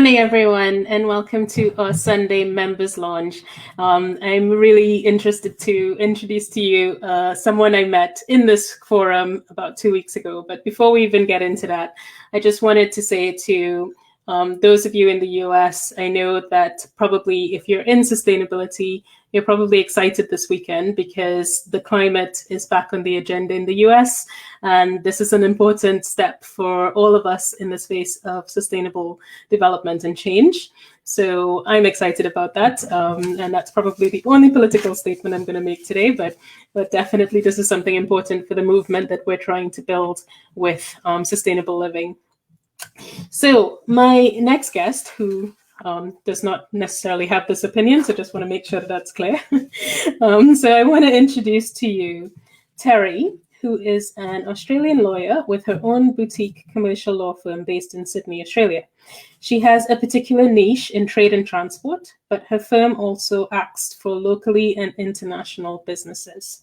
morning, everyone, and welcome to our Sunday members launch. I'm really interested to introduce to you someone I met in this forum about 2 weeks ago. But before we even get into that, I just wanted to say to those of you in the US, I know that probably if you're in sustainability, you're probably excited this weekend because the climate is back on the agenda in the US. And this is an important step for all of us in the space of sustainable development and change. So I'm excited about that. And that's probably the only political statement I'm going to make today. But definitely this is something important for the movement that we're trying to build with sustainable living. So my next guest, who does not necessarily have this opinion, so just want to make sure that that's clear. So I want to introduce to you Teri, who is an Australian lawyer with her own boutique commercial law firm based in Sydney, Australia. She has a particular niche in trade and transport, but her firm also acts for locally and international businesses.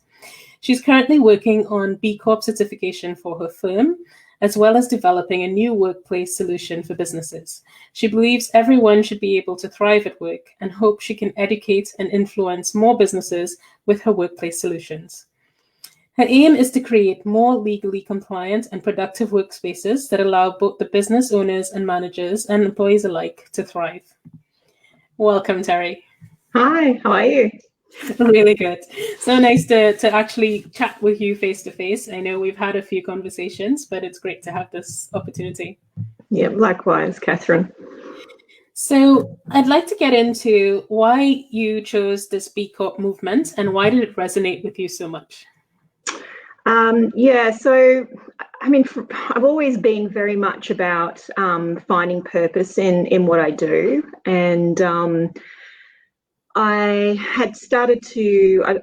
She's currently working on BCorp certification for her firm, as well as developing a new workplace solution for businesses. She believes everyone should be able to thrive at work and hopes she can educate and influence more businesses with her workplace solutions. Her aim is to create more legally compliant and productive workspaces that allow both the business owners and managers and employees alike to thrive. Welcome, Teri. Hi, how are you? Really good. So nice to actually chat with you face to face. I know we've had a few conversations, but it's great to have this opportunity. Yeah, likewise, Catherine. So I'd like to get into why you chose this BCorp movement and why did it resonate with you so much? So I mean, I've always been very much about finding purpose in what I do, and I had started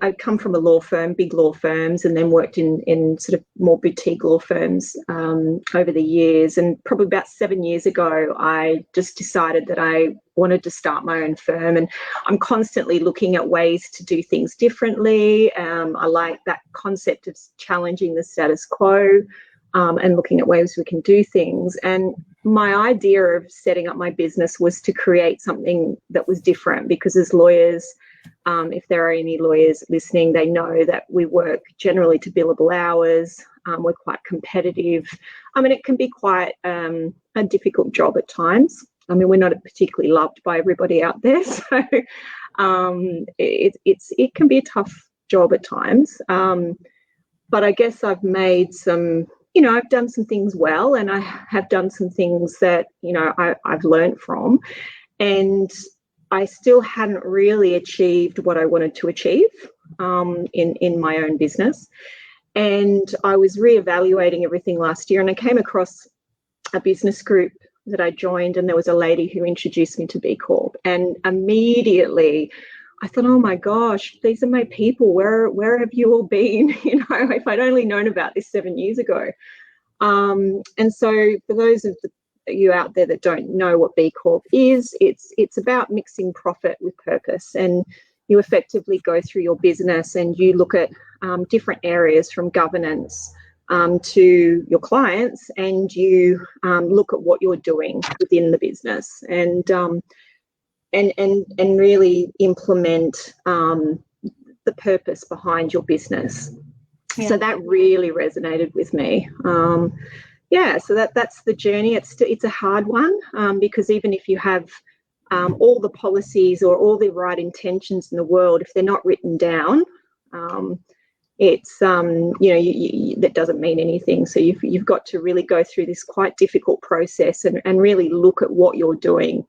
I'd come from a law firm, big law firms, and then worked in sort of more boutique law firms over the years. And probably about 7 years ago, I just decided that I wanted to start my own firm. And I'm constantly looking at ways to do things differently. I like that concept of challenging the status quo and looking at ways we can do things. And my idea of setting up my business was to create something that was different, because as lawyers, if there are any lawyers listening, they know that we work generally to billable hours. We're quite competitive. I mean, it can be quite a difficult job at times. I mean, we're not particularly loved by everybody out there, so it can be a tough job at times. But I guess I've made some, I've done some things well, and I have done some things that, I've learned from, and I still hadn't really achieved what I wanted to achieve in my own business. And I was reevaluating everything last year, and I came across a business group that I joined, and there was a lady who introduced me to BCorp, and immediately I thought, oh my gosh, these are my people. Where have you all been? If I'd only known about this 7 years ago. And so for those of you out there that don't know what BCorp is, it's about mixing profit with purpose. And you effectively go through your business and you look at different areas from governance to your clients, and you look at what you're doing within the business and really implement the purpose behind your business. Yeah. So that really resonated with me. So that's the journey. It's a hard one because even if you have all the policies or all the right intentions in the world, if they're not written down, that doesn't mean anything. So you've got to really go through this quite difficult process and really look at what you're doing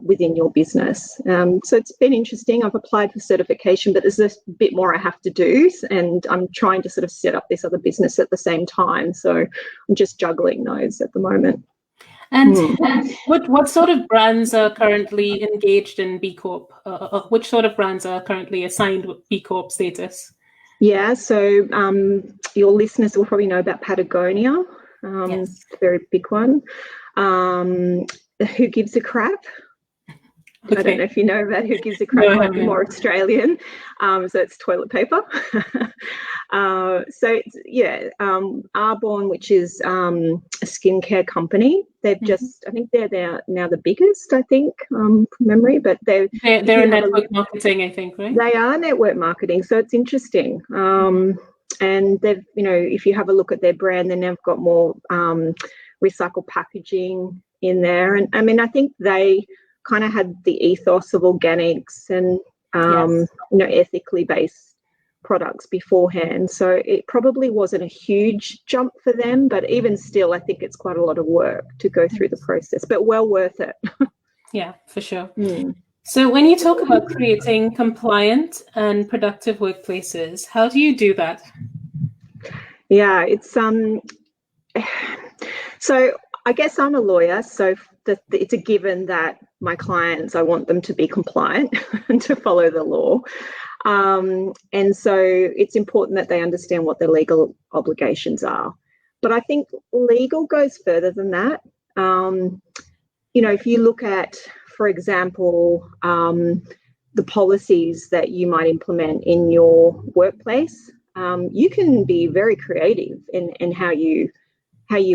within your business. So it's been interesting. I've applied for certification, but there's a bit more I have to do, and I'm trying to sort of set up this other business at the same time. So I'm just juggling those at the moment. And what sort of brands are currently engaged in BCorp? Which sort of brands are currently assigned BCorp status? Yeah, so your listeners will probably know about Patagonia. Yes. A very big one. Who Gives a Crap? Okay. I don't know if you know about Who Gives a Crap. No, might be more Australian. So it's toilet paper. Arbonne, which is a skincare company, they've just, I think they're now the biggest, I think, from memory, but they're a network marketing, I think, right? They are network marketing, so it's interesting. And they've, if you have a look at their brand, then they've got more recycled packaging in there. And I mean, I think they kind of had the ethos of organics and, ethically based products beforehand. So it probably wasn't a huge jump for them, but even still, I think it's quite a lot of work to go through the process, but well worth it. Yeah, for sure. So when you talk about creating compliant and productive workplaces, how do you do that? Yeah, it's so I guess I'm a lawyer, so it's a given that my clients, I want them to be compliant and to follow the law. And so it's important that they understand what their legal obligations are. But I think legal goes further than that. If you look at, for example, the policies that you might implement in your workplace, you can be very creative in how you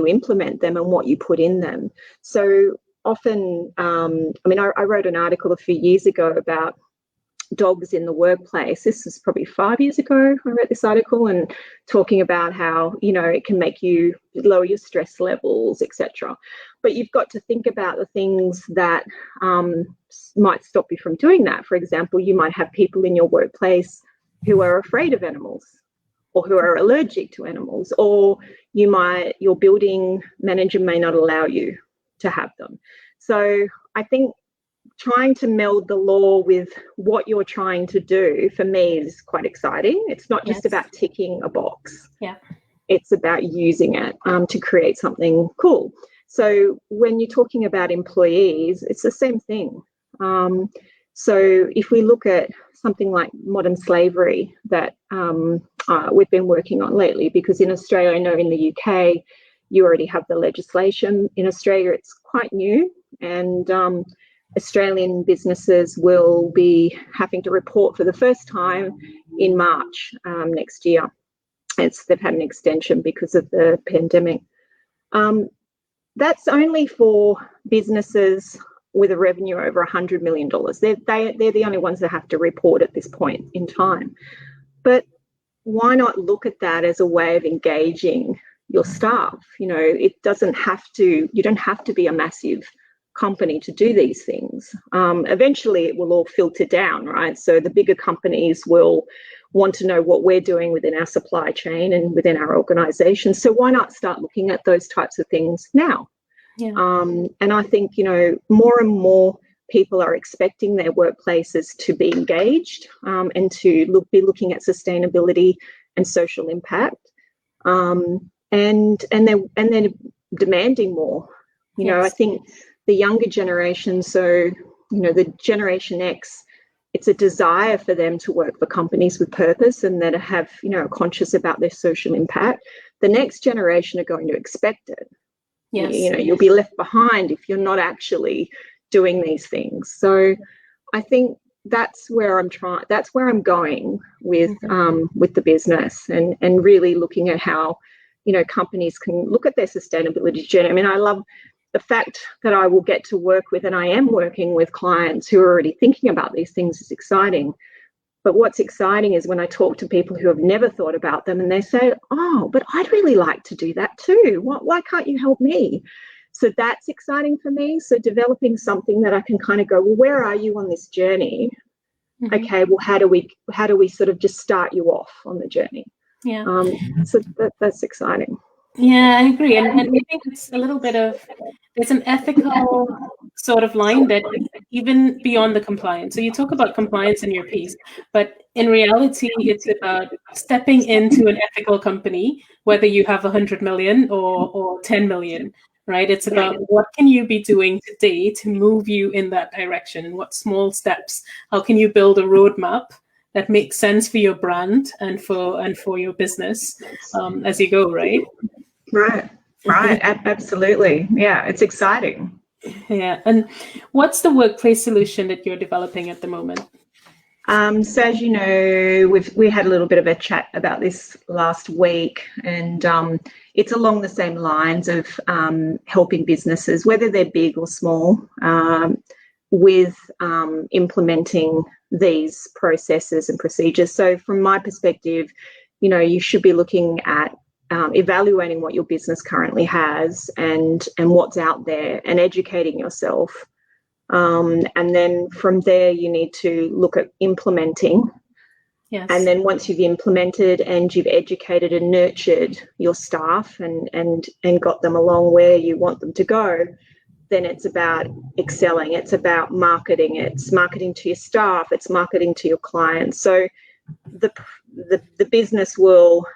implement them and what you put in them. So often, I wrote an article a few years ago about dogs in the workplace. This is probably 5 years ago I wrote this article, and talking about how, it can make you lower your stress levels, etc. But you've got to think about the things that might stop you from doing that. For example, you might have people in your workplace who are afraid of animals, or who are allergic to animals, or your building manager may not allow you to have them. So I think trying to meld the law with what you're trying to do, for me, is quite exciting. It's not just about ticking a box. Yeah. It's about using it to create something cool. So when you're talking about employees, it's the same thing. So if we look at something like modern slavery that we've been working on lately, because in Australia, I know in the UK, you already have the legislation. In Australia, it's quite new, and Australian businesses will be having to report for the first time in March next year. They've had an extension because of the pandemic. That's only for businesses with a revenue over $100 million. They're the only ones that have to report at this point in time. But why not look at that as a way of engaging your staff? It doesn't have to, you don't have to be a massive company to do these things. Eventually it will all filter down, right? So the bigger companies will want to know what we're doing within our supply chain and within our organization. So why not start looking at those types of things now? Yeah. And I think, more and more people are expecting their workplaces to be engaged and to be looking at sustainability and social impact. And they're demanding more. I think the younger generation, so, the Generation X, it's a desire for them to work for companies with purpose and that have, conscious about their social impact. The next generation are going to expect it. Yes. You'll be left behind if you're not actually doing these things. So I think that's where I'm going with the business, and really looking at how, companies can look at their sustainability journey. I mean, I love the fact that I will get to work with, and I am working with, clients who are already thinking about these things is exciting. But what's exciting is when I talk to people who have never thought about them, and they say, oh, but I'd really like to do that too. Why can't you help me? So that's exciting for me. So developing something that I can kind of go, well, where are you on this journey? Okay, well, how do we sort of just start you off on the journey? Yeah. So that's exciting. Yeah, I agree. And I think it's a little bit of, there's an ethical sort of line that even beyond the compliance. So you talk about compliance in your piece, but in reality, it's about stepping into an ethical company, whether you have 100 million or 10 million, right? It's about what can you be doing today to move you in that direction, and what small steps, how can you build a roadmap that makes sense for your brand and for your business as you go, right? Right, absolutely. Yeah, it's exciting. Yeah. And what's the workplace solution that you're developing at the moment? So as you know, we had a little bit of a chat about this last week, and it's along the same lines of helping businesses, whether they're big or small, with implementing these processes and procedures. So from my perspective, you know, you should be looking at evaluating what your business currently has and what's out there, and educating yourself. And then from there, you need to look at implementing. Yes. And then once you've implemented and you've educated and nurtured your staff and got them along where you want them to go, then it's about excelling. It's about marketing. It's marketing to your staff. It's marketing to your clients. So the business will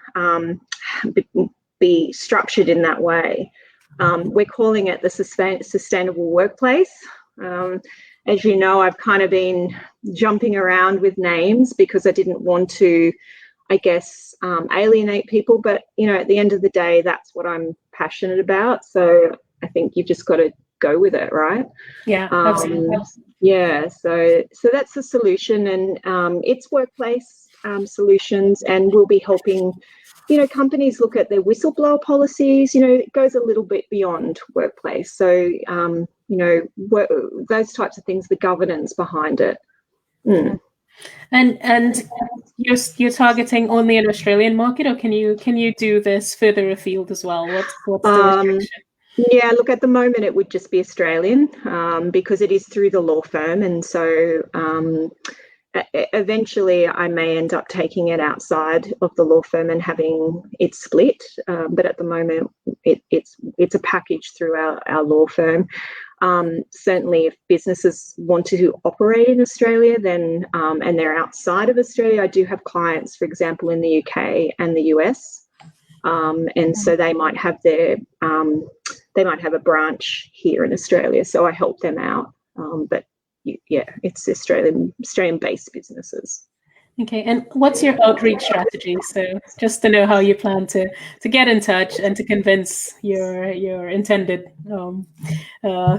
be structured in that way. We're calling it the sustainable workplace. As you know, I've kind of been jumping around with names because I didn't want to, I guess, alienate people. But, you know, at the end of the day, that's what I'm passionate about. So I think you've just got to go with it, right? Yeah, absolutely. Yeah, so that's the solution, and it's workplace solutions, and we'll be helping, you know, companies look at their whistleblower policies. You know, it goes a little bit beyond workplace. So, you know, those types of things, the governance behind it. Mm. And you're targeting only an Australian market, or can you do this further afield as well? What's the restriction? Yeah, look, at the moment it would just be Australian, because it is through the law firm, and so eventually I may end up taking it outside of the law firm and having it split. But at the moment, it's a package through our law firm. Certainly, if businesses want to operate in Australia, then and they're outside of Australia, I do have clients, for example, in the UK and the US. And so they might have a branch here in Australia, so I help them out. But yeah, it's Australian-based businesses. Okay, and what's your outreach strategy? So just to know how you plan to get in touch and to convince your intended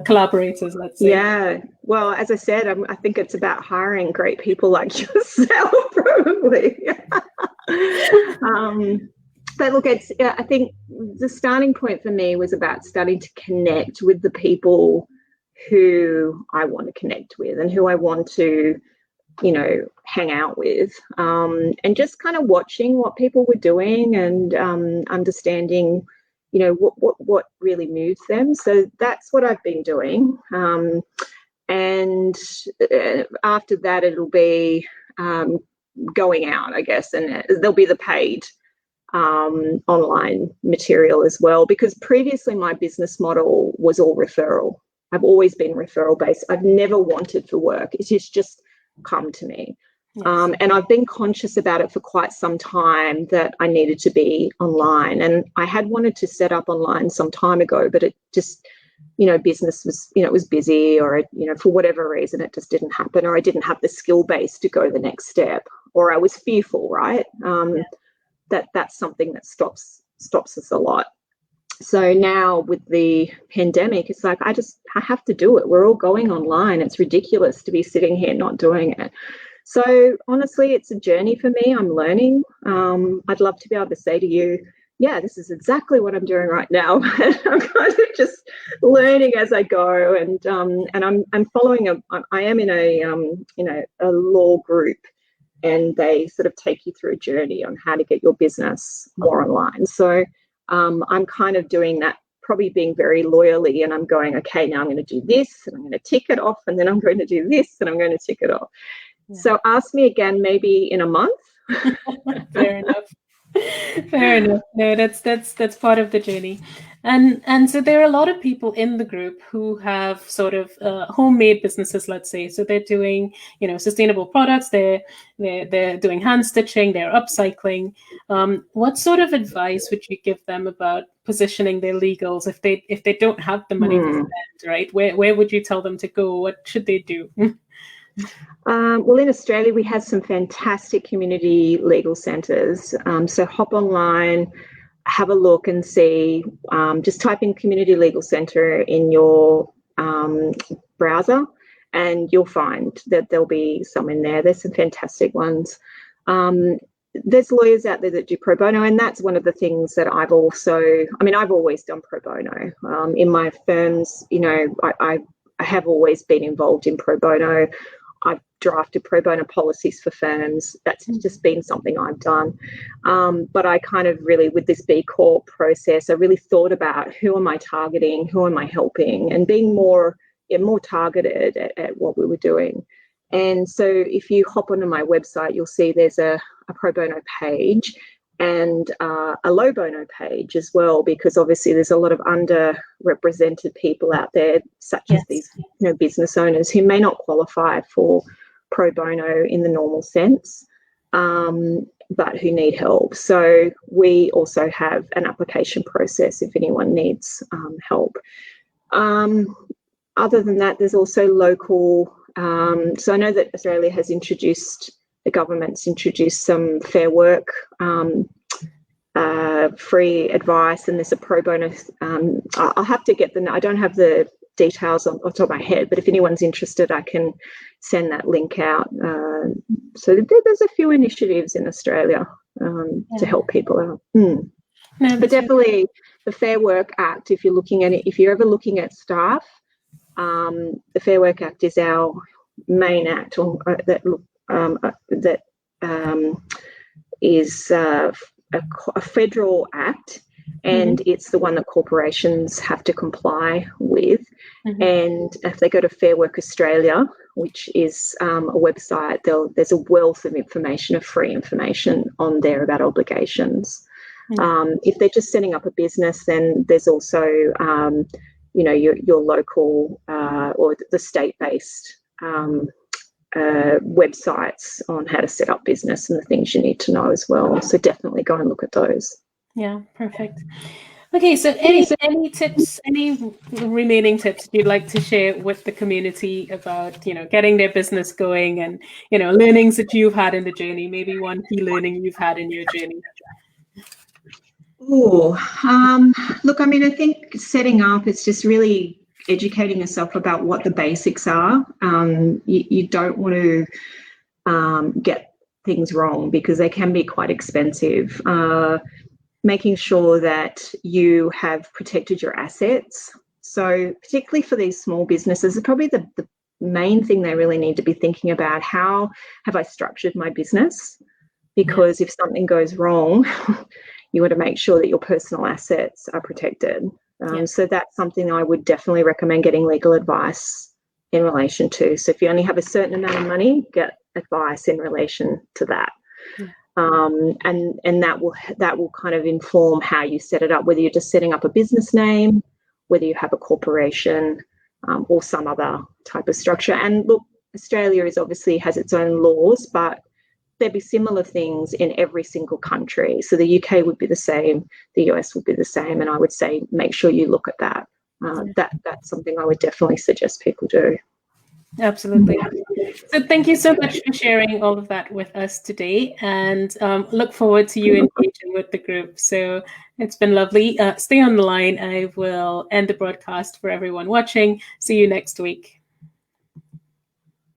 collaborators, let's say. Yeah, well, as I said, I think it's about hiring great people like yourself, probably. But look, I think the starting point for me was about starting to connect with the people who I want to connect with and who I want to, you know, hang out with, and just kind of watching what people were doing and understanding, you know, what really moves them. So that's what I've been doing. And after that, it'll be going out, I guess, and there'll be the paid online material as well, because previously my business model was all referral. I've always been referral based. I've never wanted for work. It's just come to me. Yes. And I've been conscious about it for quite some time that I needed to be online. And I had wanted to set up online some time ago, but it just, you know, business was, you know, it was busy, or, you know, for whatever reason, it just didn't happen, or I didn't have the skill base to go the next step, or I was fearful, right? That's something that stops us a lot. So now with the pandemic, it's like I have to do it. We're all going online. It's ridiculous to be sitting here not doing it. So honestly, it's a journey for me. I'm learning. I'd love to be able to say to you, yeah, this is exactly what I'm doing right now. I'm kind of just learning as I go, and I'm following I am in a law group, and they sort of take you through a journey on how to get your business more online. So I'm kind of doing that, probably being very loyally, and I'm going, okay, now I'm going to do this, and I'm going to tick it off, and then I'm going to do this, and I'm going to tick it off. Yeah. So ask me again, maybe in a month. Fair enough. Fair enough. No, that's part of the journey. And so there are a lot of people in the group who have sort of homemade businesses, let's say. So they're doing, you know, sustainable products. They're doing hand stitching. They're upcycling. What sort of advice would you give them about positioning their legals if they don't have the money to spend, right? Where would you tell them to go? What should they do? Well, in Australia, we have some fantastic community legal centres. So hop online, have a look and see. Just type in Community Legal Centre in your browser, and you'll find that there'll be some in there. There's some fantastic ones. There's lawyers out there that do pro bono, and that's one of the things that I've always done pro bono. In my firms, I have always been involved in pro bono. I've drafted pro bono policies for firms. That's just been something I've done. But I kind of really, with this BCorp process, I really thought about who am I targeting, who am I helping, and being more targeted at what we were doing. And so if you hop onto my website, you'll see there's a pro bono page and a low bono page as well, because obviously there's a lot of underrepresented people out there, such as these business owners who may not qualify for pro bono in the normal sense, but who need help. So we also have an application process if anyone needs help. Other than that, there's also local. So I know that Australia has the government's introduced some fair work, free advice, and there's a pro bono. I'll have to get I don't have the details on top of my head, but if anyone's interested, I can send that link out. So there's a few initiatives in Australia to help people out. But definitely the Fair Work Act, if you're looking at it, if you're ever looking at staff, the Fair Work Act is our main act that is a federal act, and it's the one that corporations have to comply with. And if they go to Fair Work Australia, which is a website, there's a wealth of information, of free information on there about obligations. If they're just setting up a business, then there's also your local or the state-based websites on how to set up business and the things you need to know as well. So definitely go and look at those. Yeah, perfect. Okay, so any tips, any remaining tips you'd like to share with the community about, getting their business going and, learnings that you've had in the journey, maybe one key learning you've had in your journey? Look, I think setting up, it's just really educating yourself about what the basics are. You don't want to get things wrong because they can be quite expensive. Making sure that you have protected your assets. So particularly for these small businesses, it's probably the main thing they really need to be thinking about. How have I structured my business? Because if something goes wrong, you want to make sure that your personal assets are protected. So that's something I would definitely recommend getting legal advice in relation to. So if you only have a certain amount of money, get advice in relation to that. And that will kind of inform how you set it up, whether you're just setting up a business name, whether you have a corporation, or some other type of structure. And look, Australia obviously has its own laws, but there'd be similar things in every single country. So the UK would be the same, the US would be the same, and I would say make sure you look at that. That's something I would definitely suggest people do. Absolutely. So thank you so much for sharing all of that with us today, and look forward to you engaging with the group. So it's been lovely. Stay on the line. I will end the broadcast for everyone watching. See you next week.